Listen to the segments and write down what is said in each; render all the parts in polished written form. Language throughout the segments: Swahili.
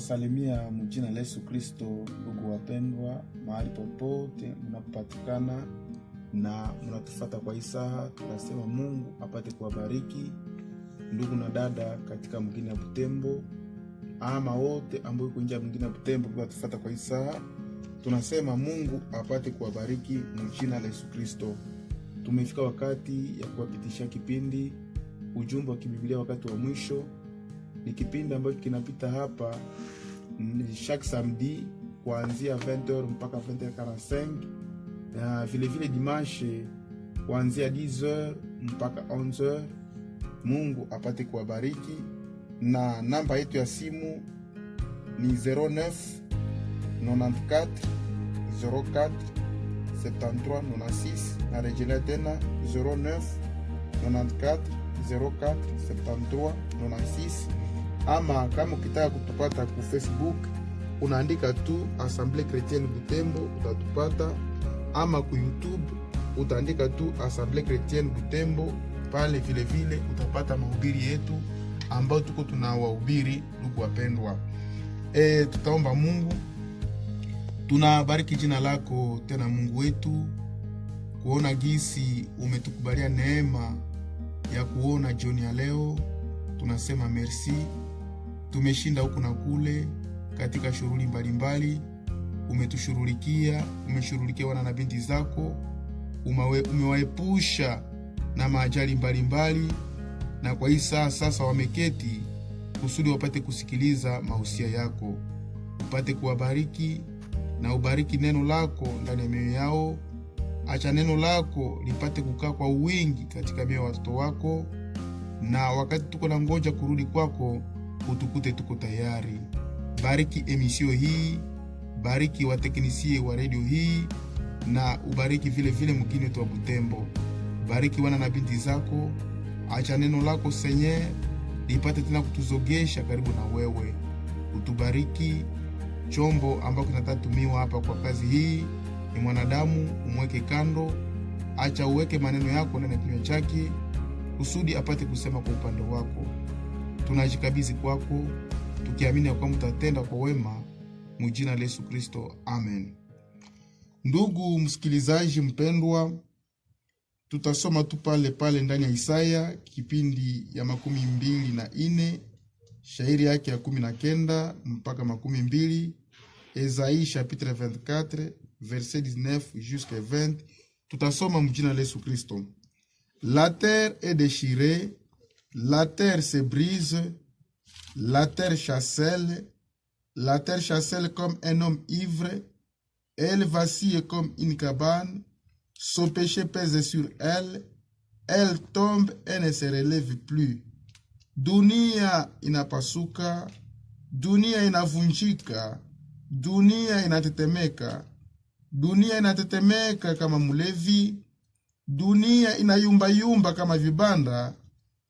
Tunawasalimia mjina la Yesu Kristo, ndugu wapendwa, mahali popote mnapopatikana na mnatufuata kwa isaha. Tunasema Mungu apate kuwabariki ndugu na dada katika mgini ya Butembo, ama wote ambao yuko nje ya mgini ya Butembo kwa tufuata kwa isaha. Tunasema Mungu apate kuwabariki mjina la Yesu Kristo. Tumefika wakati ya kuwapitisha kipindi ujumbe wa kibiblia wakati wa mwisho. Ni kipindi ambacho kinapita hapa chaque samedi kuanzia 20h mpaka 20h45, na vile vile dimanche kuanzia 10h mpaka 11h. Mungu apate kuwabariki, na namba yetu ya simu ni 09 94 04 73 96. Na rejelea tena 09 94 04 73 96. Ama kama ukitaka kutupata ku Facebook, unaandika tu Assemblée Chrétienne Butembo utatupata, ama ku YouTube utaandika tu Assemblée Chrétienne Butembo. Pale vile vile utapata mahubiri yetu ambao tuko tunawahubiri ndugu wapendwa. Tutaomba Mungu. Tunabariki jina lako tena Mungu wetu, kuona gisi umetukubalia neema ya kuona jioni ya leo. Tunasema merci. Tumeshinda huku na kule katika shughuli mbalimbali. Umetushughulikia, umeshughulikia wana na binti zako, umewaepusha na maajali mbalimbali, na kwa hii sasa wameketi kusudi wapate kusikiliza mahusia yako. Upate kuwabariki na ubariki neno lako ndani ya mioyo yao. Acha neno lako lipate kukaa kwa wingi katika mioyo ya watoto wako, na wakati tuko na ngoja kurudi kwako utukute tuko tayari. Bariki emisio hii, bariki wateknisie wa radio hii, na ubariki vile vile mgini wetu wa Butembo. Bariki wana na binti zako. Acha neno lako Seigneur lipate tena kutuzogesha karibu na wewe. Utubariki. Chombo ambao kinatatumiwa hapa kwa kazi hii ni mwanadamu, umweke kando. Acha uweke maneno yako ndani ya kinywa chake kusudi apate kusema kwa upande wako. Tunajikabidhi kwako tukiamini ya kwamba utatenda kwa wema mjina la Yesu Kristo. Amen. Ndugu msikilizaji mpendwa, tutasoma tu pale ndani ya Isaya kipindi ya 24 shairi yake ya 19 mpaka 20. Esaïe chapitre 24 verset 19 jusqu'à 20. Tutasoma mjina la Yesu Kristo. La terre est déchirée, la terre se brise, la terre chancelle comme un homme ivre. Elle vacille comme une cabane, son péché pèse sur elle, elle tombe et ne se relève plus. Dunia inapasuka, dunia inavunjika, dunia inatetemeka, dunia inatetemeka kama mlevi, dunia inayumba kama vibanda.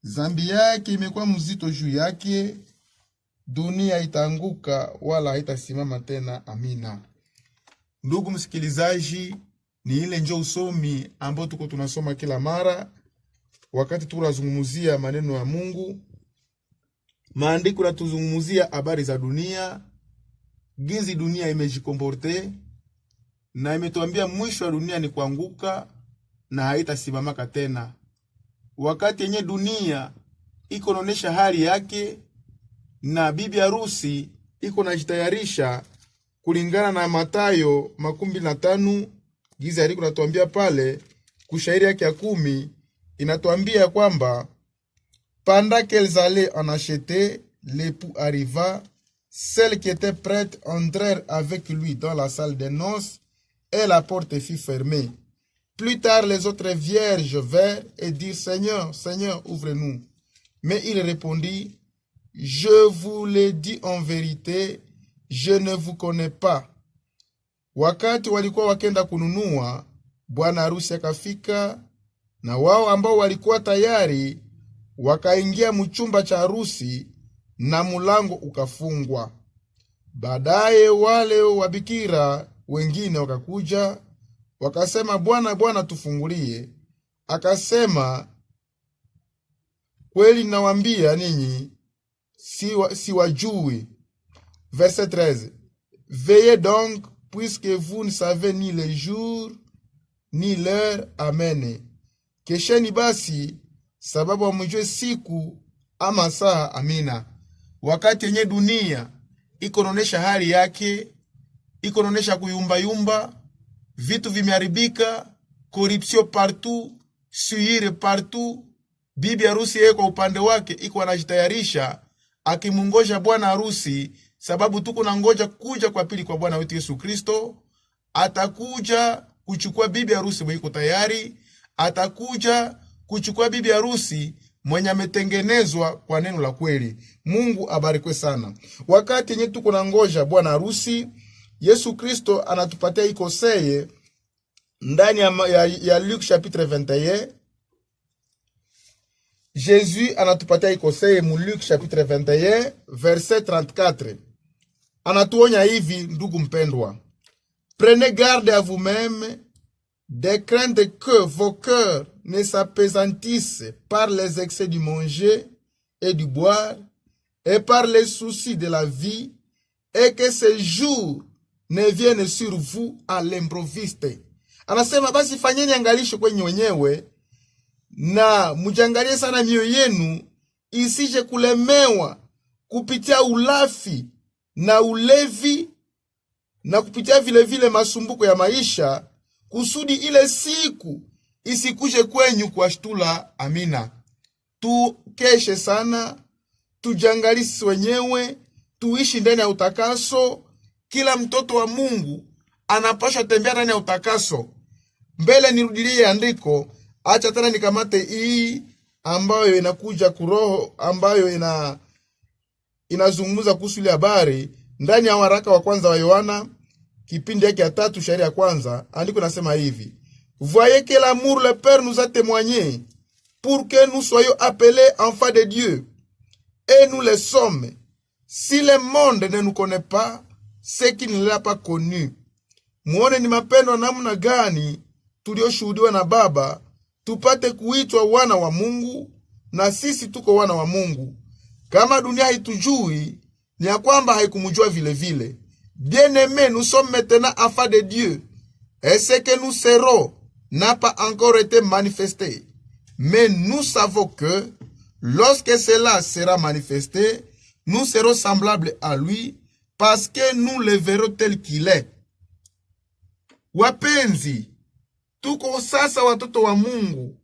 Zambi yake imekuwa mzito juu yake, dunia itaanguka wala haitasimama tena. Amina. Ndugu msikilizaji, ni ile njo usomi ambao tuko tunasoma kila mara wakati tunazungumzia maneno ya Mungu. Maandiko yanatuzungumzia habari za dunia, gizi dunia imejikomporte, na imetuambia mwisho wa dunia ni kuanguka na haitasimamaka tena. Wakati yenye dunia iko naonesha hali yake, na bibi harusi iko najitayarisha kulingana na Mathayo 25, gizi aliko natuambia pale kushairi yake ya 10, inatuambia kwamba pendant qu'elles allaient en acheter, l'époux arriva. Celles qui étaient prêtes entrèrent avec lui dans la salle des noces, et la porte fut fermée. Plus tard, les autres vierges vinrent et dirent: Seigneur, Seigneur, ouvre-nous. Mais il répondit: Je vous l'ai dit en vérité, je ne vous connais pas. Wakati walikuwa wakenda kununua, bwana harusi akafika, na wao ambao walikuwa tayari wakaingia mchumba cha harusi, na mulango ukafungwa. Baadaye wale wabikira wengine wakakuja, wakasema: Bwana, Bwana, tufungulie. Akasema: kweli nawaambia ninyi, siwajui. Verset 13. Veillez donc, puisque vous ne savez ni le jour ni l'heure. Amen. Kesheni basi, sababu hamjui siku ama saa. Amina. Wakati yenye dunia iko naonesha hali yake, iko naonesha kuyumba, vitu vimeharibika, corruption partout, suire partout. Bibi harusi yeye kwa upande wake iko anajitayarisha akimungoja bwana harusi, sababu tuko na ngoja kuja kwa pili kwa Bwana wetu Yesu Kristo. Atakuja kuchukua bibi harusi mwenye iko tayari, atakuja kuchukua bibi harusi mwenye ametengenezwa kwa neno la kweli. Mungu abarikwe sana. Wakati yenye tuko na ngoja bwana harusi, Yesu Kristo anatupatia ikoseye ndani ya Luc chapitre 21. Jésus anatupatia ikoseye mu Luc chapitre 21 verset 34. Anatuonya hivi, ndugu mpendwa: prenez garde à vous-même, de crainte que vos cœurs ne s'apesantissent par les excès du manger et du boire, et par les soucis de la vie, et que ce jour ne vienne sur vous à l'improviste. Anasema basi fanyeni angalisho kwenye wenyewe, na mujangalie sana mioyo yenu isije kulemewa kupitia ulafi na ulevi, na kupitia vile masumbuko ya maisha, kusudi ile siku isikuje kwenyu kwa shtula. Amina. Tukeshe sana, tujangalisi wenyewe, tuishi ndani ya utakaso. Kila mtoto wa Mungu anapaswa tembea ndani ya utakaso. Mbele nirudilie andiko, acha tena nikamate hii ambayo inakuja kuroho, ambayo inazungumza kuhusu ile habari ndani ya waraka wa kwanza wa Yohana kipindi yake ya 3 shairi ya kwanza. Andiko nasema hivi: voyez que l'amour le Père nous a témoigné pour que nous soyons appelés enfants de Dieu, et nous le sommes. Si le monde ne nous connaît pas, c'est qu'il ne l'a pas connu. Muone ni mapendo namna gani tulioshuhudiwa na Baba, tupate kuitwa wana wa Mungu, na sisi tuko wana wa Mungu. Kama dunia haitujui, ni ya kwamba haikumjua vile. Bien-aimés, nous sommes maintenant enfants de Dieu, et ce que nous serons n'a pas encore été manifesté. Mais nous savons que lorsque cela sera manifesté, nous serons semblables à lui, parce que nous le verrons tel qu'il est. Wapenzi, tuko sasa watoto wa Mungu,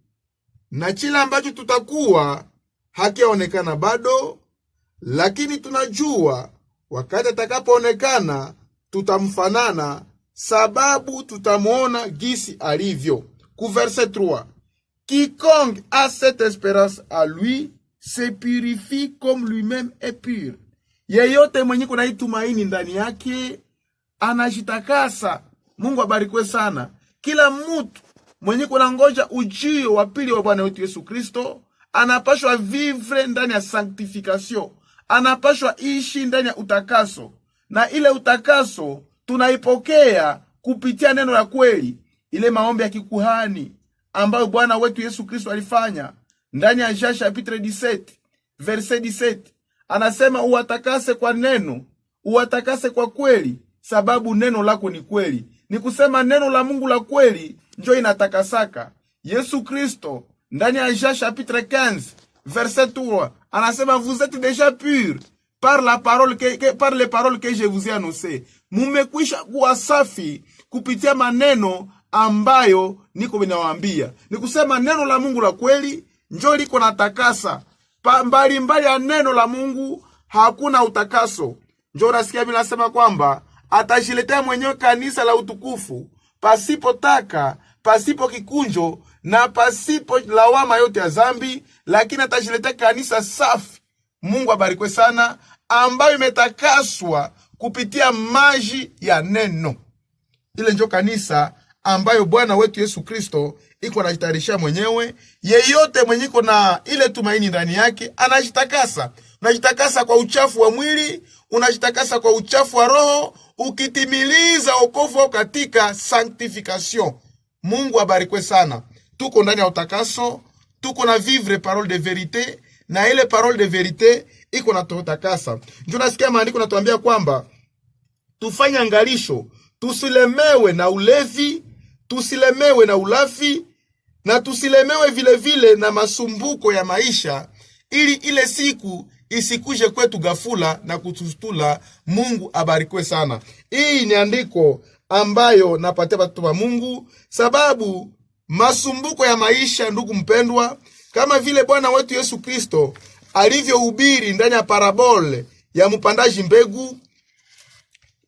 na kila ambacho tutakuwa hakiaonekana bado, lakini tunajua wakati atakapoonekana tutamfanana, sababu tutamuona gisi alivyo. Ku verset 3: quiconque a cette espérance à lui se purifie comme lui-même est pur. Yeyote mwenye kuna itumaini ndani yake anajitakasa. Mungu abarikwe sana. Kila mtu mwenye kuna ngoja ujio wa pili wa Bwana wetu Yesu Kristo anapashwa vivre ndani ya sanctification, anapashwa ishi ndani ya utakaso. Na ile utakaso tunaipokea kupitia neno la kweli, ile maombi ya kikuhani ambayo Bwana wetu Yesu Kristo alifanya ndani ya Jean chapitre 17 verset 17. Anasema uwatakase kwa neno, uwatakase kwa kweli, sababu neno lako ni kweli. Ni kusema neno la Mungu la kweli njo inatakasaka. Yesu Kristo ndani ya Jean chapitre 15 verset 3 anasema vous êtes déjà purs par les paroles que je vous ai annoncées. Mumekwisha kuwa safi kupitia maneno ambayo niko ninawaambia. Ni kusema neno la Mungu la kweli njo liko natakasa. Mbali ya neno la Mungu hakuna utakaso. Njo nasikia Biblia inasema kwamba atajiletea mwenyewe kanisa la utukufu, pasipo taka, pasipo kikunjo, na pasipo lawama yote ya zambi, lakini atajiletea kanisa safi. Mungu abarikwe sana, ambayo imetakaswa kupitia maji ya neno. Ile njo kanisa ambayo Bwana wetu Yesu Kristo iko anajitayarisha mwenyewe. Yeyote mwenye iko na ile tumaini ndani yake anajitakasa. Unajitakasa kwa uchafu wa mwili, unajitakasa kwa uchafu wa roho, ukitimiliza wokovu katika sanctification. Mungu abarikwe sana. Tuko ndani ya utakaso, tuko na vivre parole de vérité, na ile parole de vérité iko na tutakasa. Ndio nasikia maandiko natuambia kwamba tufanye angalisho, tusilemewe na ulevi, tusilemewe na ulafi, na tusilemewe vile vile na masumbuko ya maisha, ili ile siku isikuje kwetu ghafula na kutustula. Mungu abarikwe sana. Hii ni andiko ambayo napatia watu wa Mungu, sababu masumbuko ya maisha, ndugu mpendwa, kama vile Bwana wetu Yesu Kristo alivyohubiri ndani ya parabole ya mpandaji mbegu,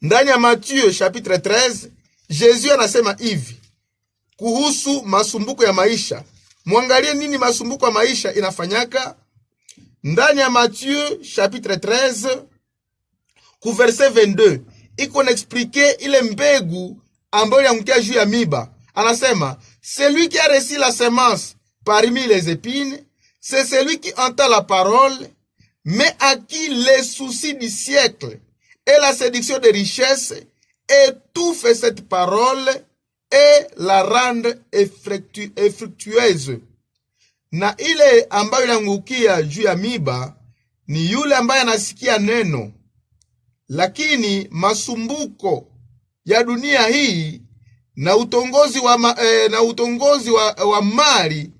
ndani ya Mathayo chapitre 13, Yesu anasema hivi kuhusu masumbuko ya maisha. Mwangalie nini masumbuko ya maisha inafanyaka ndani ya Mathayo chapitre 13 ku verset 22. Iko na expliquer ile mbegu ambayo yangukia juu ya miba. Anasema celui qui a reçu la semence parmi les épines, c'est celui qui entend la parole, mais à qui les soucis du siècle et la séduction des richesses étouffent cette parole et la rendent infructueuse. Na ile ambayo yangukia juu ya miba ni yule ambaye anasikia neno, lakini masumbuko ya dunia hii na utongozi wa mali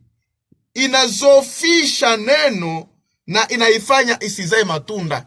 inazofisha neno na inaifanya isizae matunda.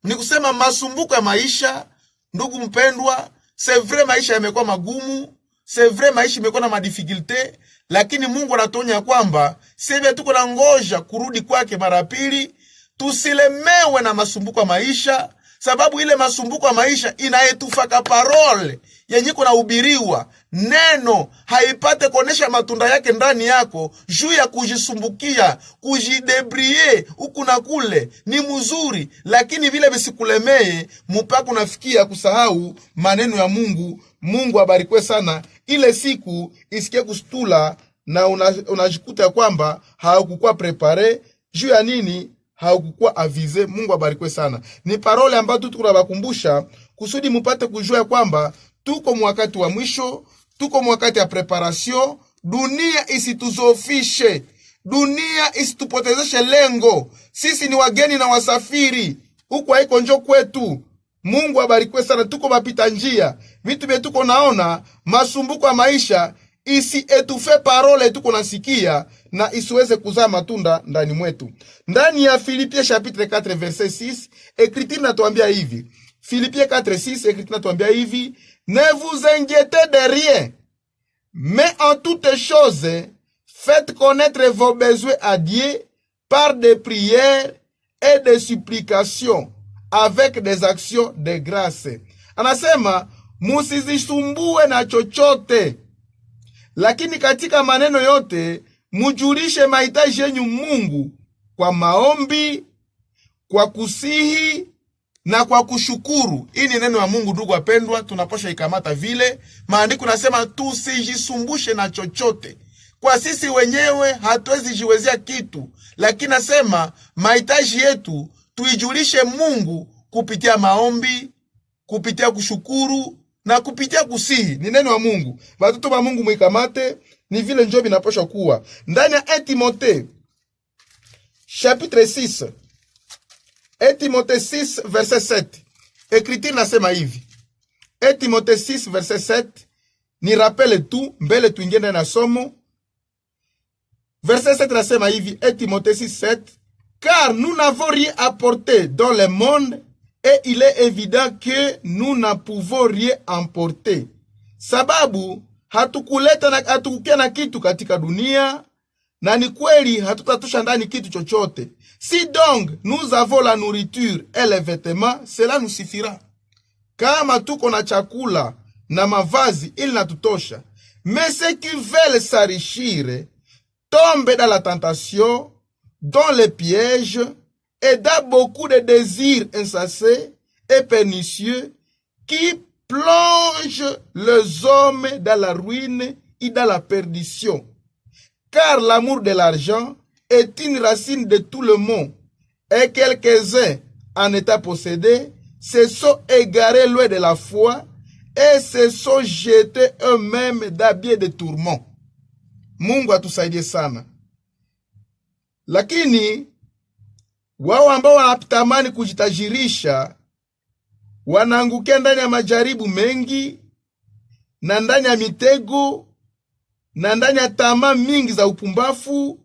Ni kusema masumbuko ya maisha, ndugu mpendwa, c'est vrai maisha yamekuwa magumu, c'est vrai maisha imekuwa na madifikulte, lakini Mungu anatuonya kwamba sisi tuko na ngoja kurudi kwake mara pili. Tusilemewe na masumbuko ya maisha, sababu ile masumbuko ya maisha inaetufaka parole yenye kuna hubiriwa, neno haipate kuonesha matunda yake ndani yako, juu ya kujisumbukia, kujidebrie huku na kule. Ni mzuri, lakini vile visikulemee mpaka unafikia kusahau maneno ya Mungu. Mungu abarikwe sana. Ile siku isikie kustula na unajikuta kwamba haukukuwa prepare. Juu ya nini? Haukukuwa avize. Mungu abarikwe sana. Ni parole ambayo tunabakumbusha kusudi mpate kujua kwamba tuko mwakati wa mwisho, tuko mwakati ya preparation. Dunia isituzofishe, dunia isitupotezeshe lengo. Sisi ni wageni na wasafiri, huku haiko njo kwetu. Mungu abarikwe sana. Tuko mapita njia, vitu vyetu tuko naona, masumbuko ya maisha isi etufe parole tuko nasikia na isiweze kuzaa matunda ndani mwetu. Ndani ya Philippiens chapitre 4 verset 6, Écriture natuambia hivi. Philippiens 4:6, Écriture natuambia hivi: ne vous inquiétez de rien, mais en toutes choses, faites connaître vos besoins à Dieu par des prières et des supplications avec des actions de grâce. Anasema musizisumbue na chochote, lakini katika maneno yote mujulishe mahitaji yenu Mungu kwa maombi, kwa kusihi na kwa kushukuru. Hii ni neno ya Mungu, ndugu wapendwa, tunaposha ikamata vile. Maandiko nasema tusijisumbushe na chochote. Kwa sisi wenyewe hatuwezi jiwezea kitu, lakini nasema mahitaji yetu tuijulishe Mungu kupitia maombi, kupitia kushukuru na kupitia kusihi. Ni neno ya Mungu. Watoto wa Mungu muikamate, ni vile njoo binaposha kuwa. Ndani ya 1 Timothée chapitre 6, 1 Timothée 6 verset 7, Écriture nasema hivi. 1 Timothée 6 verset 7, ni rappele tu mbele tuingie ndani na somo. Verset 7 nasema hivi, 1 Timothée 6 7, car nous n'avons rien apporté dans le monde et il est évident que nous n'en pouvons rien emporter. Sababu hatukukia na kitu katika dunia, na ni kweli hatutatusha ndani kitu chochote. Si donc nous avons la nourriture et les vêtements, cela nous suffira. Kama tuko na chakula na mavazi, ili natutosha. Mais ceux qui veulent s'enrichir tombent dans la tentation, dans les pièges et dans beaucoup de désirs insensés et pernicieux qui plongent les hommes dans la ruine et dans la perdition. Car l'amour de l'argent est une racine de tout le monde, et quelques-uns en état possédés se sont égarés loin de la foi et se sont jetés eux-mêmes dans bien de tourments. Mungu atusaidie sana. Lakini Wao ambao wanatamani kujitajirisha wanaangukia ndani ya majaribu mengi na ndani ya mitego na ndani ya tamaa mingi za upumbafu,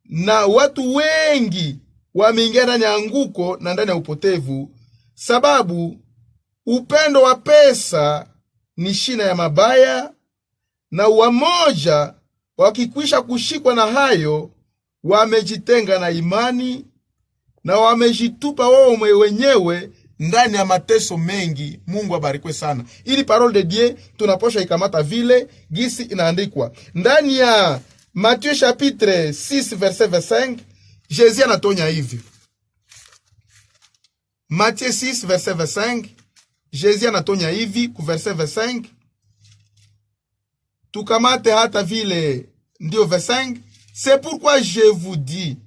na watu wengi wameingia ndani ya anguko na ndani ya upotevu, sababu upendo wa pesa ni shina ya mabaya, na wamoja wakikwisha kushikwa na hayo wamejitenga na imani na wamejitupa wao wenyewe ndani ya mateso mengi. Mungu abarikwe sana. Ili parole de Dieu tunaposha ikamata vile gisi inaandikwa ndani ya Matthieu chapitre 6 verset 25. Jésus anatonya hivi. Matthieu 6 verset 25. Jésus anatonya hivi ku verset 25. Tukamate hata vile ndio verset 5. C'est pourquoi je vous dis,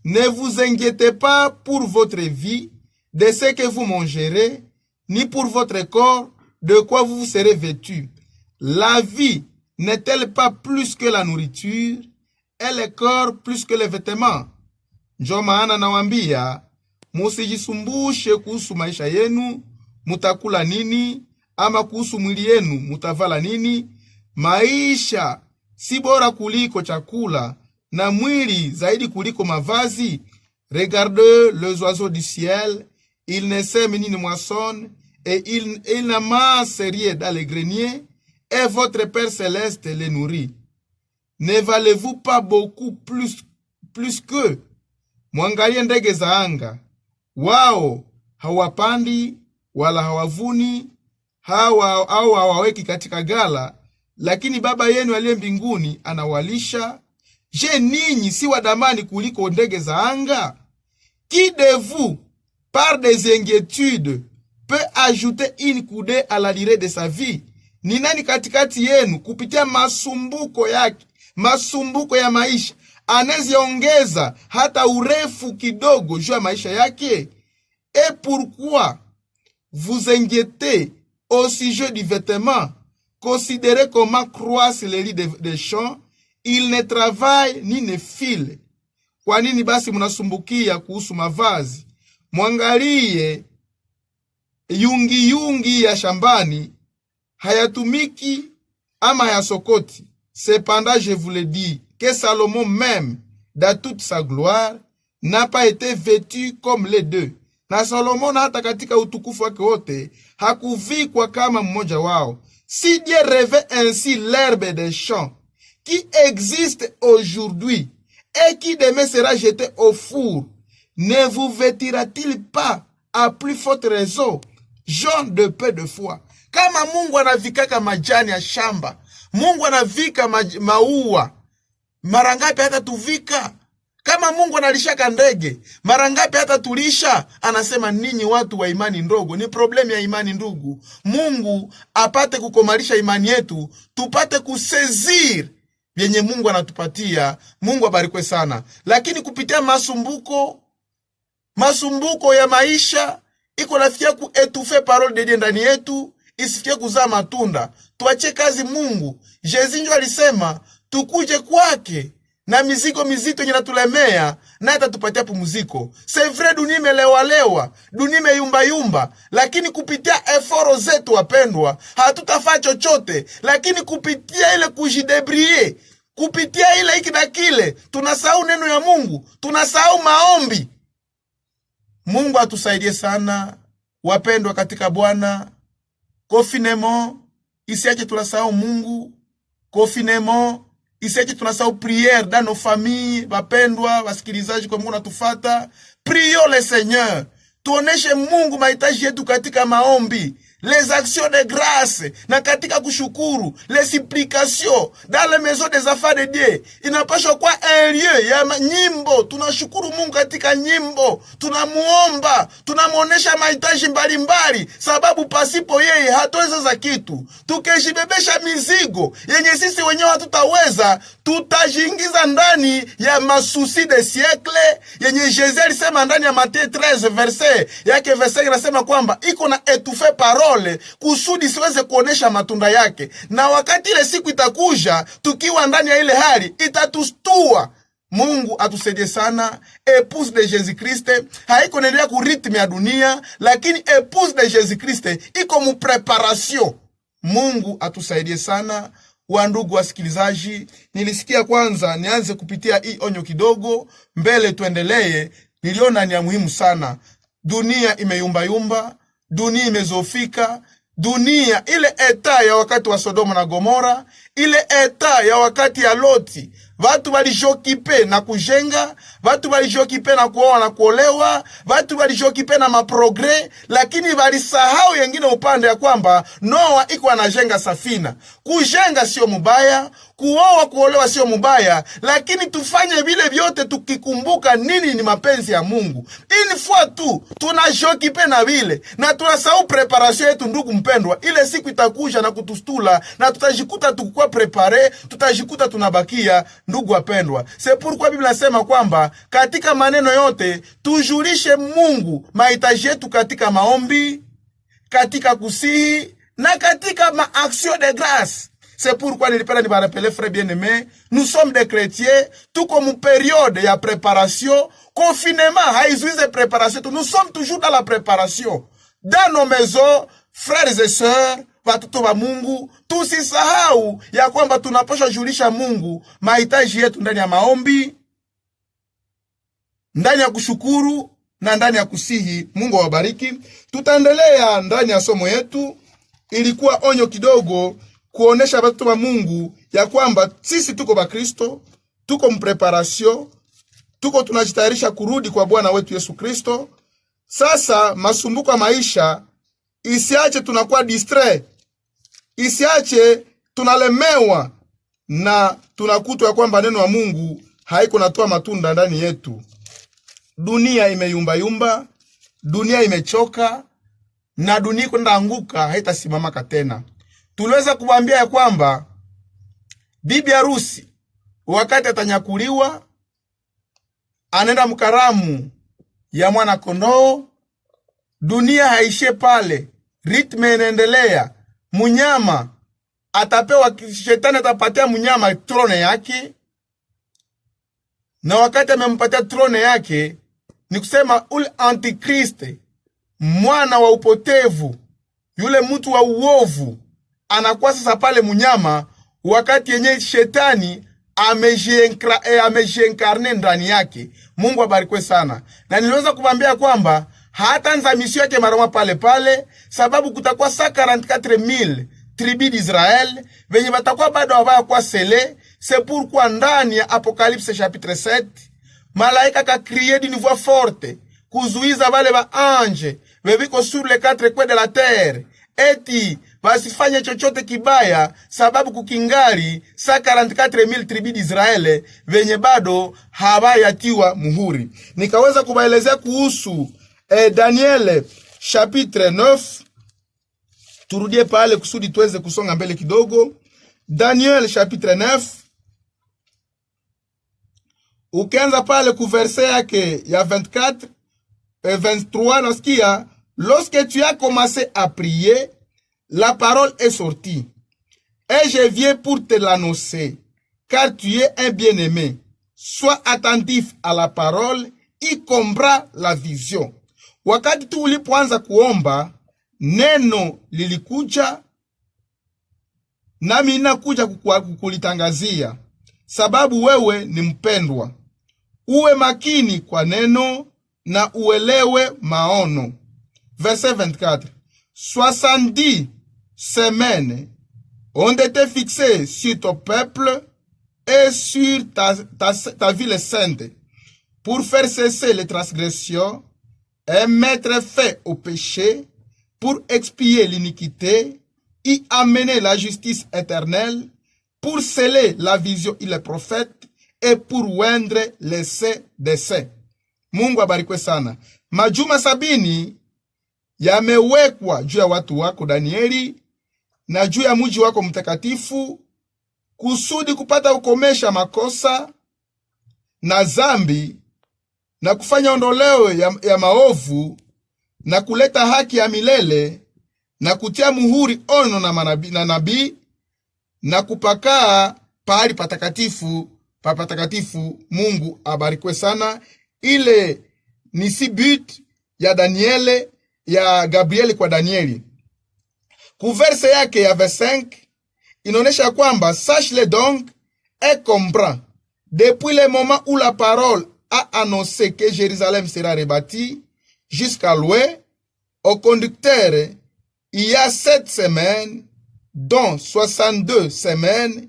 ne vous inquiétez pas pour votre vie, de ce que vous mangerez, ni pour votre corps, de quoi vous serez vêtus. La vie n'est-elle pas plus que la nourriture, et le corps plus que les vêtements? Njo maana nawambia, musijisumbushe kuhusu maisha yenu, mutakula nini, ama kuhusu mwili yenu, mutavala nini. Maisha si bora kuliko chakula, na mwili zaidi kuliko mavazi. Regardez les oiseaux du ciel, ils ne sèment ni ne moissonnent, et ils n'amassent rien dans les greniers, et votre Père céleste les nourrit. Ne valez-vous pas beaucoup plus que? Mwangalie ndege za anga, wao hawapandi wala hawavuni, hawaweki katika gala, lakini Baba yenu aliye mbinguni anawalisha. Je, ninyi si wadamani kuliko ndege za anga? Qui de vous, par des inquiétudes, peut ajouter une coudée à la durée de sa vie? Ni nani katikati yenu kupitia masumbuko ya maisha anaziongeza hata urefu kidogo juu ya maisha yake? Et pourquoi vous inquiétez au sujet du vêtement? Considérez comment croissent les lits des champs, ils ne travaillent ni ne filent. Kwa nini basi mnasumbukia kuhusu mavazi? Mwangalie yungi ya shambani, hayatumiki ama hayasokoti. Cependant, je vous le dis, que Salomon même, dans toute sa gloire, n'a pas été vêtu comme les deux. Na Salomon hata katika utukufu wake wote hakuvikwa kama mmoja wao. Si Dieu revêt ainsi l'herbe des champs, qui existe aujourd'hui et qui demain sera jeté au four, ne vous vêtira-t-il pas à plus forte raison, gens de peu de foi? Kama Mungu anavikaka majani ya shamba, Mungu anavika maua, mara ngapi hata tuvika? Kama Mungu analishaka ndege, mara ngapi hata tulisha? Anasema ninyi watu wa imani ndogo. Ni problemu ya imani ndugu. Mungu apate kukomalisha imani yetu, tupate kusezir yenye Mungu anatupatia. Mungu abarikwe sana. Lakini kupitia masumbuko ya maisha, iko nafikia kuetufe parole de Dieu ndani yetu, isifikie kuzaa matunda. Tuache kazi Mungu. Jésus ndio alisema tukuje kwake na mizigo mizito yenye natulemea, na atatupatia pumziko. C'est vrai, dunia imelewa, dunia imeyumba, lakini kupitia eforo zetu wapendwa, hatutafaa chochote. Lakini kupitia ile kujidebrier, kupitia ile hiki na kile, tunasahau neno ya Mungu, tunasahau maombi. Mungu atusaidie sana wapendwa katika Bwana. Confinement isiache tunasahau Mungu. Confinement isiache tunasahau prière dans nos familles. Wapendwa wasikilizaji, kwa Mungu natufata, prions le Seigneur. Tuoneshe Mungu mahitaji yetu katika maombi, les actions de grâce, na katika kushukuru, les supplications dans les maisons des affaires de Dieu. Inapaswa kwa un lieu ya nyimbo. Tunashukuru Mungu katika nyimbo, tunamuomba, tunamuonesha mahitaji mbalimbali, sababu pasipo yeye hatuweza za kitu. Tukijibebesha mizigo yenye sisi wenyewe hatutaweza, tutajiingiza ndani ya masusi de siècle yenye Jésus alisema ndani ya Matthieu 13 verset yake verset inasema kwamba iko na étouffer parole kusudi siweze kuonesha matunda yake. Na wakati ile siku itakuja, tukiwa ndani ya ile hali, itatustua Mungu atusaidie sana. Épouse de Jésus Christ haiko naendelea ku ritme ya dunia, lakini épouse de Jésus Christ iko mu preparation. Mungu atusaidie sana. Wa ndugu wasikilizaji, nilisikia kwanza nianze kupitia hii onyo kidogo, mbele tuendelee. Niliona ni ya muhimu sana. Dunia imeyumba yumba, dunia imezofika, dunia ile eta ya wakati wa Sodoma na Gomora, ile eta ya wakati ya Loti. Watu walijokipe na kujenga, watu walijokipe na kuoa na kuolewa, watu walijokipe na maprogre, lakini walisahau yengine upande ya kwamba Noa iko anajenga safina. Kujenga sio mubaya, kuoa kuolewa sio mubaya, lakini tufanye vile vyote tukikumbuka nini ni mapenzi ya Mungu. Ili fwa tu tunajokipe na vile na tunasahau preparation yetu. Ndugu mpendwa, ile siku itakuja na kutustula na tutajikuta tukukua prepare, tutajikuta tunabakia. Ndugu wapendwa, c'est pourquoi Biblia inasema kwamba katika maneno yote tujulishe Mungu mahitaji yetu katika maombi, katika kusihi na katika ma action de grâce. C'est pourquoi nilipenda ni barapele frère bien-aimé, nous sommes des chrétiens, tout comme période ya préparation, confinement haizuize préparation, nous sommes toujours dans la préparation. Dans nos maisons, frères et sœurs, watoto wa Mungu, tusisahau ya kwamba tunaposha julisha Mungu mahitaji yetu ndani ya maombi, ndani ya kushukuru na ndani ya kusihi. Mungu awabariki. Tutaendelea ndani ya somo yetu. Ilikuwa onyo kidogo kuonesha watoto wa Mungu ya kwamba sisi tuko ba Kristo, tuko mpreparation, tuko tunajitayarisha kurudi kwa Bwana wetu Yesu Kristo. Sasa masumbuko ya maisha isiache tunakuwa distrait, isiache tunalemewa na tunakutwa kwamba neno wa Mungu haiko natoa matunda ndani yetu. Dunia imeyumba yumba, dunia imechoka, na dunia kwenda anguka, haitasimama tena. Tuliweza kuambia ya kwamba bibi harusi wakati atanyakuliwa anaenda mkaramu ya mwana kondoo. Dunia haishe pale, ritme inaendelea. Munyama atapewa, shetani atapatia munyama trone yake, na wakati amempatia trone yake ni kusema ule antikriste, mwana wa upotevu, yule mtu wa uovu anakuwa sasa pale munyama, wakati yenye shetani amejinkarne ndani yake. Mungu abarikwe sana. Na niliweza kuambia kwamba hata nza misio yake maroma pale pale, sababu kutakuwa 144,000 tribus d'Israël venye batakuwa bado hawaya kwa sele. C'est pourquoi ndani ya Apocalypse chapitre 7 malaika ka crier d'une voix forte kuzuiza wale ba ange bebiko sur les 4 coins de la terre, eti basifanye chochote kibaya, sababu kukingali 144,000 tribus d'Israël venye bado hawayatiwa muhuri. Nikaweza kubaelezea kuhusu Daniel chapitre 9. Turudie pale kusudi tuweze kusonga mbele kidogo. Daniel chapitre 9. Ukianza pale ku verset yake ya 24 et 23, nasikia lorsque tu as commencé à prier, la parole est sortie et je viens pour te l'annoncer, car tu es un bien-aimé. Sois attentif à la parole, y compris la vision. Wakati tu ulipoanza kuomba, neno lilikuja, nami ninakuja kukulitangazia, sababu wewe ni mpendwa. Uwe makini kwa neno na uelewe maono. Verset 24. 70 semaines ont été fixées sur ton peuple et sur ta ville sainte, pour faire cesser les transgressions et mettre fin au péché, pour expier l'iniquité, y amener la justice éternelle, pour sceller la vision et les prophètes, et pour oindre les saints des saints. Mungu abarikwe sana. Majuma 70 yamewekwa juu ya watu wako Danieli na juu ya mji wako mtakatifu, kusudi kupata ukomesha makosa na zambi na kufanya ondoleo ya maovu na kuleta haki ya milele na kutia muhuri ono na nabii na kupakaa pahali patakatifu patakatifu. Mungu abarikwe sana. Ile ni si but ya Daniele, ya Gabrieli kwa Danieli. Kuverse yake ya 25 inaonesha kwamba sache-le donc et comprends, depuis le moment où la parole a annoncé que Jérusalem sera rebâtie jusqu'à loin, au conducteur, il y a 7 semaines, dont 62 semaines,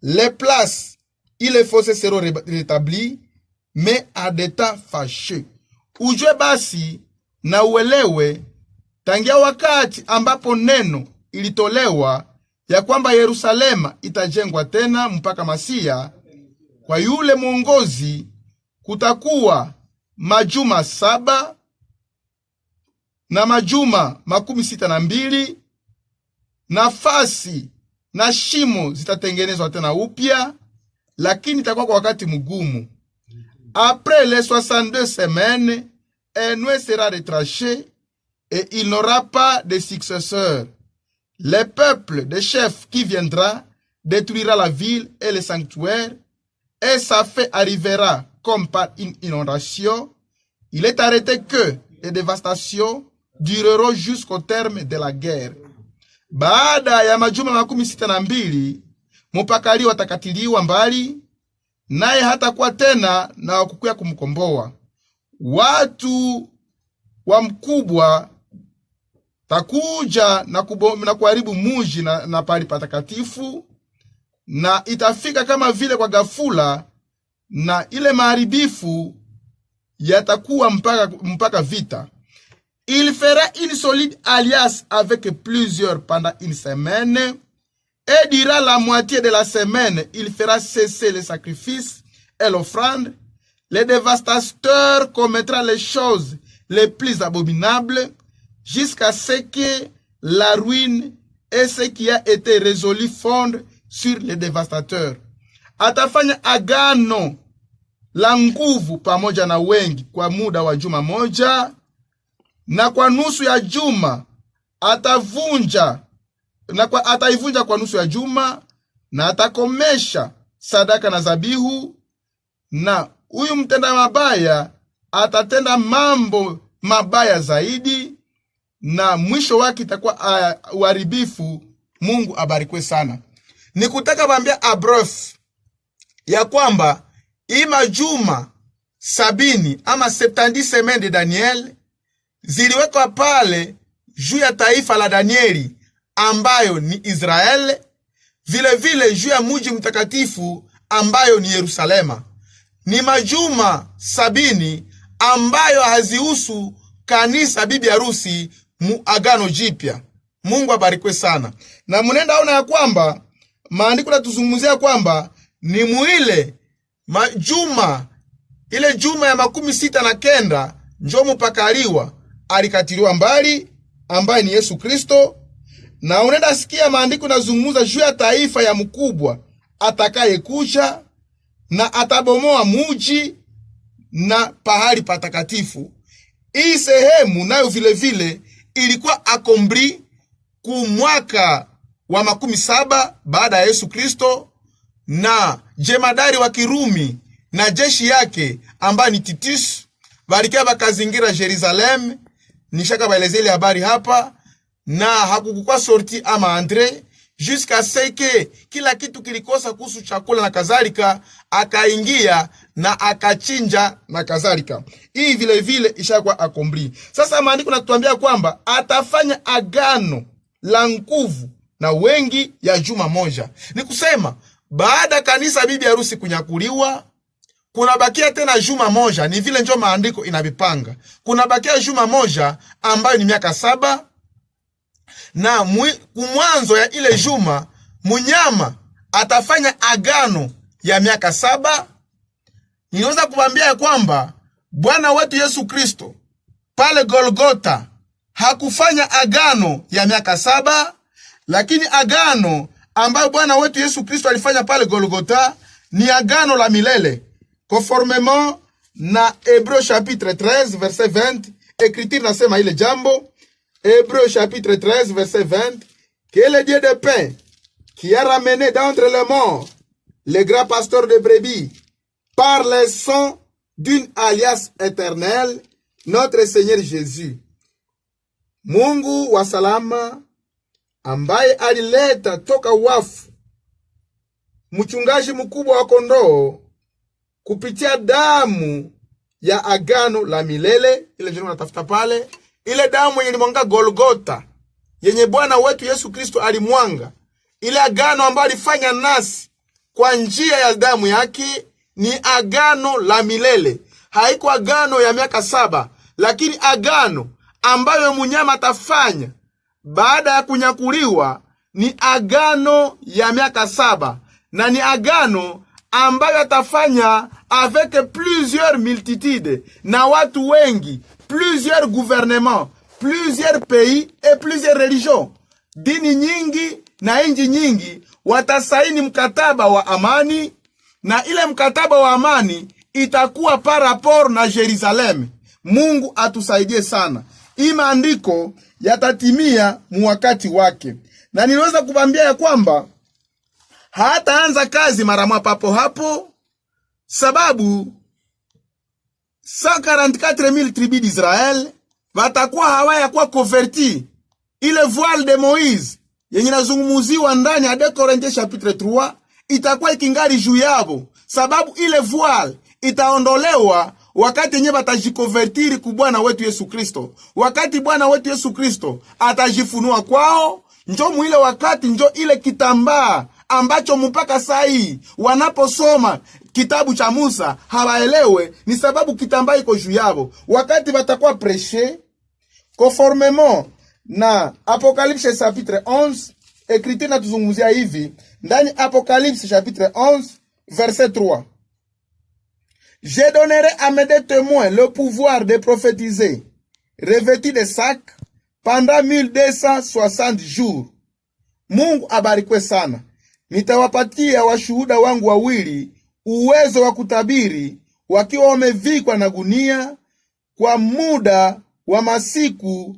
les places et les fossés seront rétablis, mais à des temps fâcheux. Ujue basi na uelewe, tangia wakati ambapo neno ilitolewa ya kwamba Yerusalema itajengwa tena mpaka Masia, kwa yule mwongozi kutakuwa majuma 7 na majuma 62, nafasi na shimo zitatengenezwa tena upya, lakini itakuwa kwa wakati mgumu. Après les 62 semaines, un nouveau sera retranché et il n'aura pas de successeur. Le peuple des chefs qui viendra détruira la ville et le sanctuaire, et sa fin arrivera comme par une inondation. Il est arrêté que les dévastations dureront jusqu'au terme de la guerre. Baada ya majuma 62, mupakali watakatiliwa mbali, naye hatakuwa tena na wakukuya kumkomboa. Watu wa mkubwa takuja na kuharibu muji na pali patakatifu, na itafika kama vile kwa gafula, na ile maharibifu yatakuwa mpaka vita. Il fera une solide alliance avec plusieurs pendant une semaine, et durant la moitié de la semaine, il fera cesser les sacrifices et l'offrande. Le dévastateur commettra les choses les plus abominables, jusqu'à ce que la ruine et ce qui a été résolu fondent sur les dévastateurs. Atafanya agano la nguvu pamoja na wengi kwa muda wa juma moja, na kwa nusu ya juma ataivunja kwa nusu ya juma, na atakomesha sadaka na zabihu, na huyu mtenda mabaya atatenda mambo mabaya zaidi, na mwisho wake itakuwa uharibifu. Mungu abarikwe sana. Nikutaka bambia abref ya kwamba ima juma 70 ama 70 semaines de Daniel ziliwekwa pale juu ya taifa la Danieli ambayo ni Israeli, vile vile juu ya mji mtakatifu ambayo ni Yerusalema. Ni majuma 70 ambayo hazihusu kanisa bibi harusi muagano jipya. Mungu abarikwe sana. Na munenda ona ya kwamba maandiko natuzungumzia kwamba ni muile ile juma ya 69 njo mupakaliwa alikatiliwa mbali, ambaye ni Yesu Kristo. Na unenda sikia maandiko nazungumza juu ya taifa ya mkubwa atakaye kuja na atabomoa muji na pahali patakatifu. Hii sehemu nayo vile vile ilikuwa akombri ku mwaka wa 17 baada ya Yesu Kristo, na jemadari wa Kirumi na jeshi yake ambaye ni Titus balikia bakazingira Jerusalem. Nishaka baelezea ile habari hapa, na hakukukua sorti ama Andre jusqu'à ce que kila kitu kilikosa kuhusu chakula na kadhalika, akaingia na akachinja na kadhalika. Hii vile vile ishakuwa akombli. Sasa maandiko natuambia kwamba atafanya agano la nguvu na wengi ya juma moja. Ni kusema baada kanisa bibi harusi kunyakuliwa, kuna bakia tena juma moja. Ni vile njo maandiko inavipanga. Kuna bakia juma moja ambayo ni miaka 7, na kumwanzo ya ile juma munyama atafanya agano ya miaka 7. Ninaweza kuambia kwamba Bwana wetu Yesu Kristo pale Golgotha hakufanya agano ya miaka 7, lakini agano ambayo Bwana wetu Yesu Kristo alifanya pale Golgotha ni agano la milele, conformément na Hébreux chapitre 13 verset 20. Écriture nasema ile jambo, Hébreux chapitre 13 verset 20, que le Dieu de paix qui a ramené d'entre les morts le grand pasteur de brebis, par le sang d'une alliance éternelle, notre Seigneur Jésus. Mungu wa salama ambaye alileta toka wafu mchungaji mkubwa wa kondoo kupitia damu ya agano la milele, ile ndio natafuta pale, ile damu yenye limwanga Golgota, yenye Bwana wetu Yesu Kristo alimwanga, ile agano ambayo alifanya nasi kwa njia ya damu yake, ni agano la milele. Haiko agano ya miaka 7, lakini agano ambayo mnyama atafanya baada ya kunyakuliwa ni agano ya miaka 7, na ni agano ambayo atafanya avec plusieurs multitudes, na watu wengi, plusieurs gouvernements, plusieurs pays et plusieurs religions. Dini nyingi na inji nyingi watasaini mkataba wa amani, na ile mkataba wa amani itakuwa par rapport na Jerusalem. Mungu atusaidie sana. Hii maandiko yatatimia muwakati wake. Na niliweza kubambia ya kwamba hataanza kazi mara moja papo hapo, sababu 144,000 tribus d'Israël watakuwa hawaya kwa converti. Ile voile de Moïse yenye nazungumuziwa ndani ya 2 Corinthiens chapitre 3 itakuwa ikingali juu yabo, sababu ile voile itaondolewa wakati yenye batajikonvertiri ku Bwana wetu Yesu Kristo. Wakati Bwana wetu Yesu Kristo atajifunua kwao, njo mwile wakati, njo ile kitambaa ambacho mpaka sai wanaposoma kitabu cha Musa hawaelewe, ni sababu kitambaa iko juu yabo. Wakati watakuwa prêcher conformément na Apocalypse chapitre 11, écriture na tuzungumzia hivi ndani Apocalypse chapitre 11 verset 3. Je donnerai à mes deux témoins le pouvoir de prophétiser, revêtus de sac, pendant 1260 jours. Mungu abarikwe sana. Nitawapatia washuhuda wangu wawili uwezo wa kutabiri, wakiwa wamevikwa na gunia kwa muda wa masiku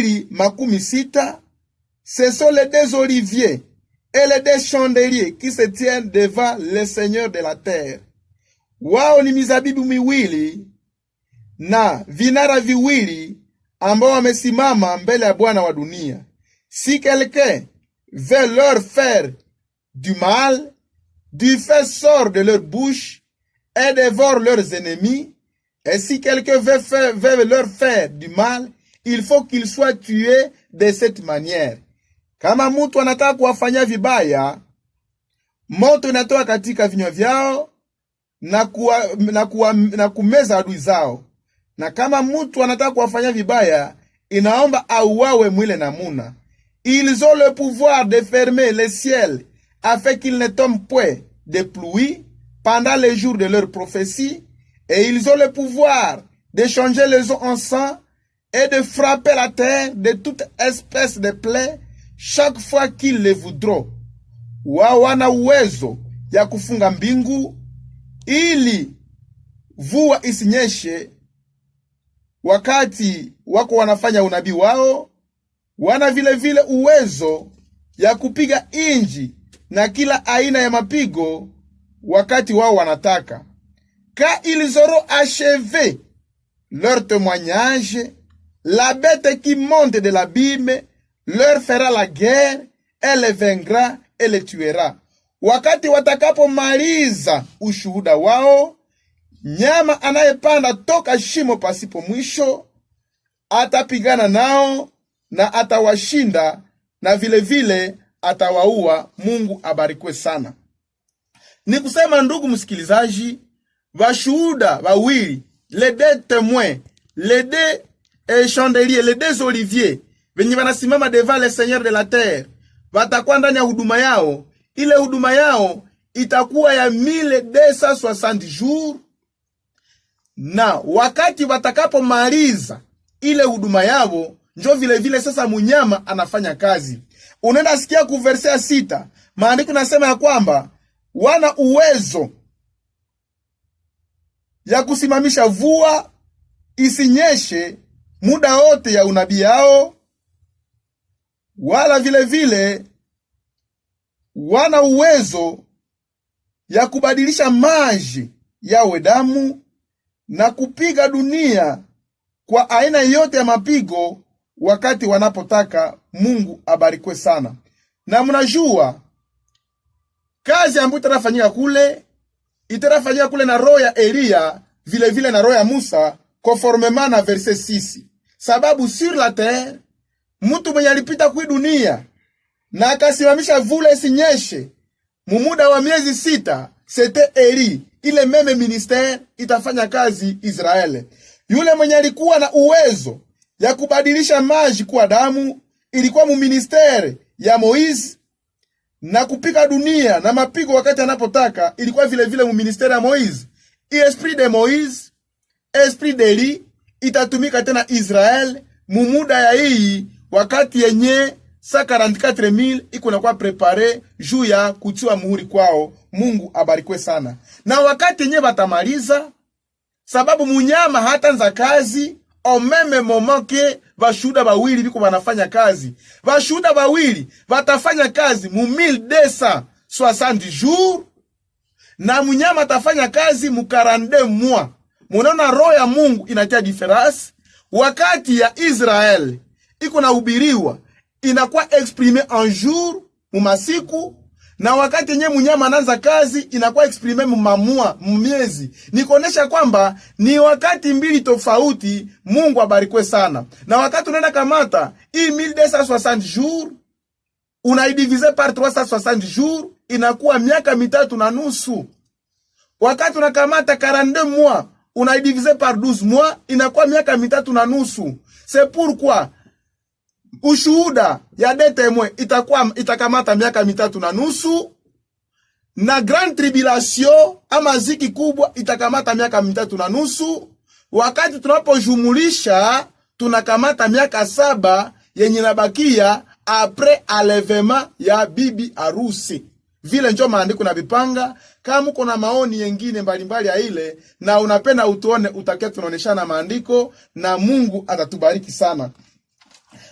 1260. Ce sont les deux oliviers et les deux chandeliers qui se tiennent devant le Seigneur de la terre. Wao ni mizabibu miwili na vinara viwili ambao wamesimama mbele ya Bwana wa dunia. Si quelqu'un veut leur faire du mal, du feu sort de leur bouche et dévore leurs ennemis. Et si quelqu'un veut leur faire du mal, il faut qu'il soit tué de cette manière. Kama mtu anataka kuwafanya vibaya, moto inatoka katika vinywa vyao na kumeza adui zao. Na kama mtu anataka kuwafanya vibaya, inaomba auawe mwile namuna. Ils ont le pouvoir de fermer le ciel afin qu'il ne tombe point de pluie pendant les jours de leur prophétie, et ils ont le pouvoir de changer les eaux en sang et de frapper la terre de toute espèce de plaie chaque fois qu'ils le voudront. Wao wana uwezo ya kufunga mbingu ili mvua isinyeshe wakati wako wanafanya unabii wao. Wana vile vile uwezo ya kupiga inji na kila aina ya mapigo wakati wao wanataka. Quand ils auront achevé leur témoignage, la bête qui monte de l'abîme leur fera la guerre, elle les vaincra et les tuera. Wakati watakapomaliza ushuhuda wao, nyama anayepanda toka shimo pasipo mwisho atapigana nao na atawashinda, na vile vile atawaua. Mungu abarikwe sana. Ni kusema, ndugu msikilizaji, washuhuda wawili, les deux témoins, les deux chandeliers, les deux oliviers, venye wanasimama devant le Seigneur de la terre, watakuwa ndani ya huduma yao. Ile huduma yao itakuwa ya 1260 jours, na wakati watakapomaliza ile huduma yao, njo vile vile sasa munyama anafanya kazi. Unaenda sikia ku verse ya 6, maandiko nasema ya kwamba wana uwezo ya kusimamisha mvua isinyeshe muda wote ya unabii yao, wala vile vile wana uwezo ya kubadilisha maji yawe damu na kupiga dunia kwa aina yote ya mapigo wakati wanapotaka. Mungu abarikwe sana. Na mnajua kazi ambayo itarafanyika kule na roho ya Elia, vile vile na roho ya Musa, conformément na verset 6. Sababu sur la terre, mtu mwenye alipita kwa dunia na akasimamisha vule isinyeshe mumuda wa miezi 6, c'était Eli. Ile meme ministère itafanya kazi Israeli. Yule mwenye alikuwa na uwezo ya kubadilisha maji kuwa damu ilikuwa mu ministère ya Moise, na kupika dunia na mapigo wakati anapotaka ilikuwa vile vile mu ministère ya Moise. Esprit de Moise, esprit d'Eli itatumika tena Israel mumuda ya hii wakati yenye 144,000 iko na kwa prepare juu ya kutiwa muhuri kwao. Mungu abarikwe sana. Na wakati yenye batamaliza, sababu munyama hatanza kazi au meme momoke, bashuda bawili biko banafanya kazi. Bashuda bawili batafanya kazi mu 1260 jours na munyama atafanya kazi mu 42 mois. Munaona roho ya Mungu inatia difference. Wakati ya Israel iko na hubiriwa inakuwa exprimer en jour mu masiku, na wakati yenye munyama anaanza kazi inakuwa exprimer mu mamua, mu miezi. Nikonesha kwamba ni wakati mbili tofauti. Mungu abarikwe sana. Na wakati unaenda kamata hii 1260 jours unaidivize par 360 jours inakuwa miaka 3.5. Wakati unakamata 42 mois unaidivize par 12 mois inakuwa miaka 3.5. C'est pourquoi ushuhuda ya detemwe itakamata miaka 3.5, na grand tribulation ama ziki kubwa itakamata miaka 3.5. Wakati tunapojumulisha tunakamata miaka 7 yenye nabakia après enlèvement ya bibi arusi. Vile njo maandiko na bipanga. Kama uko na maoni yengine mbalimbali ya ile na unapenda utuone, utakia tunaoneshana maandiko na Mungu atatubariki sana.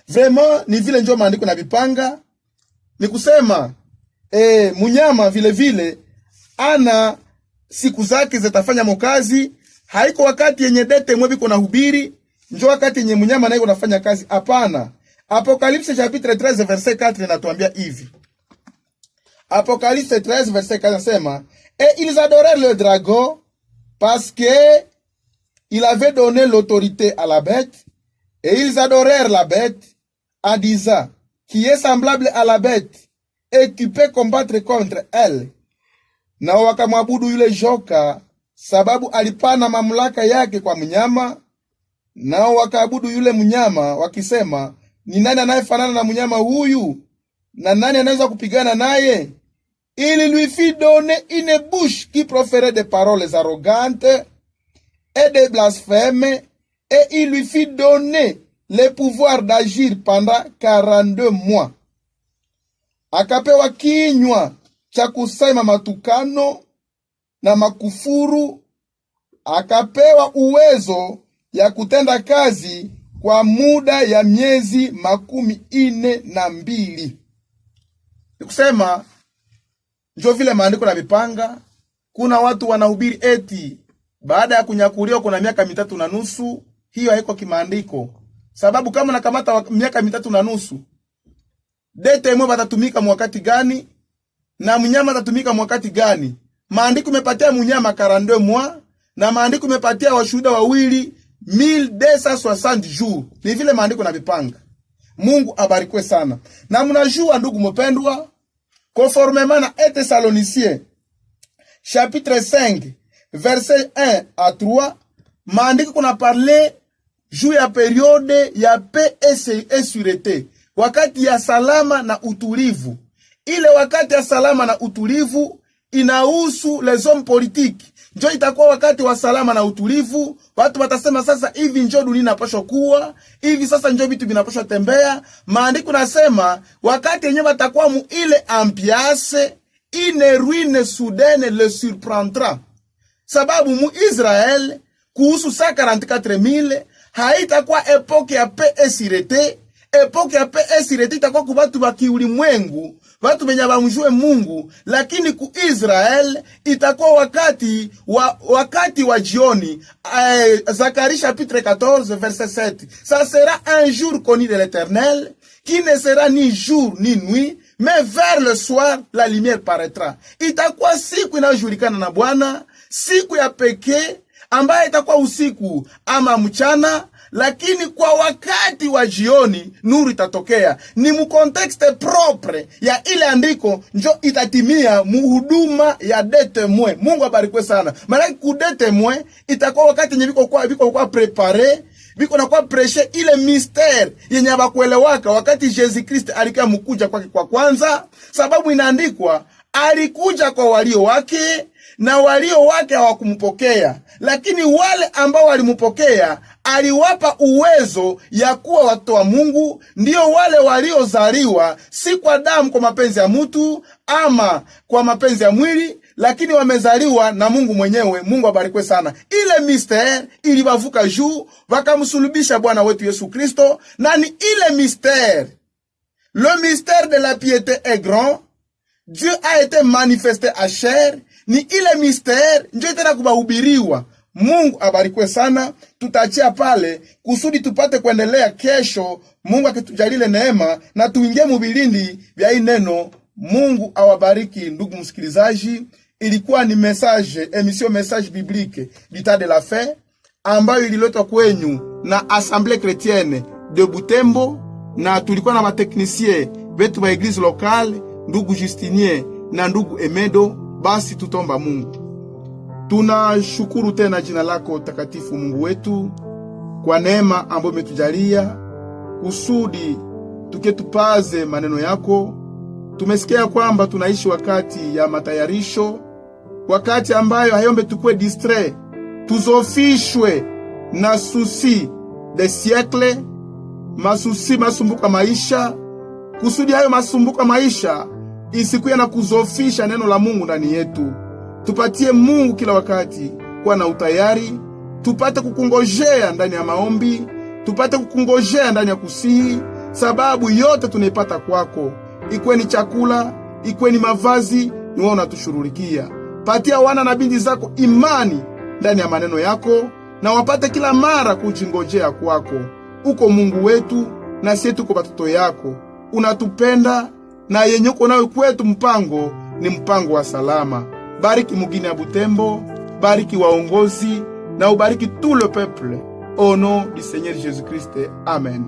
Vraiment ni vile njo maandiko na bipanga. Ni kusema munyama vile vile ana siku zake zitafanya mokazi. Haiko wakati yenye dete mwebi kuna hubiri njo wakati yenye munyama naiko nafanya kazi. Hapana. Apocalypse chapitre 13 verset 4 inatuambia hivi. Apocalypse 13 verset 4 nasema, et ils adorèrent le dragon parce que il avait donné l'autorité à la bête, et ils adorèrent la bête en disant, qui est semblable à la bête et tu peux combattre contre elle. Na wakamwabudu yule joka sababu alipana mamlaka yake kwa mnyama, na wakaabudu yule mnyama wakisema, ni nani anayefanana na mnyama huyu, na nani anaweza kupigana naye? Il lui fit donner une bouche qui proférait des paroles arrogantes et des blasphèmes, et il lui fit donner le pouvoir d'agir pendant 42 mois. Akapewa kinywa cha kusema matukano na makufuru, akapewa uwezo ya kutenda kazi kwa muda ya miezi 42. Nikusema njo vile maandiko na mipanga. Kuna watu wanahubiri eti baada ya kunyakuliwa kuna miaka 3.5. Hiyo haiko kimaandiko. Sababu kama nakamata miaka 3.5, dete mwe batatumika mwakati gani na mnyama batatumika mwakati gani? Maandiko mepatia mnyama 42 mois na maandiko mepatia washuhuda wawili 1260 jours. Ni vile maandiko na mipanga. Mungu abarikwe sana. Na mnajua ndugu mpendwa, conformément na 1 Thessaloniciens chapitre 5 verset 1 à 3, maandiko kuna parler juu ya periode ya paix et sûreté, wakati ya salama na utulivu. Ile wakati ya salama na utulivu inahusu les hommes politiques. Njo itakuwa wakati wa salama na utulivu. Watu watasema sasa hivi njo dunia inapaswa kuwa hivi, sasa njo vitu vinapaswa tembea. Maandiko nasema wakati yenyewe watakuwa mu ile ambiance, une ruine soudaine le surprendra. Sababu mu Israel kuhusu 144,000 haitakuwa epoke ya paix et sûreté. Epoke ya paix et sûreté itakuwa kubatu baki ulimwengu watu wenye bamjue Mungu. Lakini ku Israel itakuwa wakati wa jioni. Zacharie chapitre 14 verset 7. Ça sera un jour connu de l'Éternel, qui ne sera ni jour ni nuit, mais vers le soir la lumière paraîtra. Itakuwa siku inayojulikana na Bwana, siku ya pekee ambaye itakuwa usiku ama mchana, lakini kwa wakati wa jioni nuru itatokea. Ni mu contexte propre ya ile andiko njo itatimia muhuduma ya des témoins. Mungu abarikwe sana. Maana ku des témoins itakuwa wakati yenye biko kwa prepare, biko na kwa prêcher ile mystère yenye abakuelewaka wakati Jésus Christ alikuwa mkuja kwake kwa kwanza, sababu inaandikwa alikuja kwa walio wake na walio wake hawakumpokea, lakini wale ambao walimpokea aliwapa uwezo ya kuwa watoto wa Mungu, ndio wale waliozaliwa si kwa damu kwa mapenzi ya mtu ama kwa mapenzi ya mwili, lakini wamezaliwa na Mungu mwenyewe. Mungu abarikwe sana. Ile mystère ilibavuka juu, wakamsulubisha Bwana wetu Yesu Kristo, na ni ile mystère, le mystère de la piété est grand, Dieu a été manifesté à chair. Ni ile mystère ndio tena kubahubiriwa. Mungu abarikwe sana. Tutachia pale kusudi tupate kuendelea kesho, Mungu akitujalie neema na tuingie mubilindi vya hii neno. Mungu awabariki ndugu msikilizaji. Ilikuwa ni émission message biblique du temps de la fin, ambayo ililetwa kwenyu na Assemblée Chrétienne de Butembo, na tulikuwa na mateknisie wetu wa eglise locale, ndugu Justinien na ndugu Emedo. Basi tutomba Mungu. Tunashukuru tena jina lako takatifu Mungu wetu kwa neema ambayo umetujalia kusudi tuketupaze maneno yako. Tumesikia kwamba tunaishi wakati ya matayarisho, wakati ambayo hayombe tukue distrait, tuzofishwe na susi de siècle, masumbuka maisha, kusudi hayo masumbuka maisha isikuye na kuzofisha neno la Mungu ndani yetu. Tupatie Mungu kila wakati kuwa na utayari, tupate kukungojea ndani ya maombi, tupate kukungojea ndani ya kusihi, sababu yote tunaipata kwako. Ikwe ni chakula, ikwe ni mavazi, ni wewe unatushughulikia. Patia wana na binti zako imani ndani ya maneno yako, na wapate kila mara kujingojea kwako. Uko Mungu wetu, na sisi tuko watoto yako. Unatupenda, na yenye uko nawe kwetu mpango ni mpango wa salama. Bariki mugini ya Butembo, bariki waongozi, na ubariki tout le peuple. Au nom du Seigneur Jésus-Christ. Amen.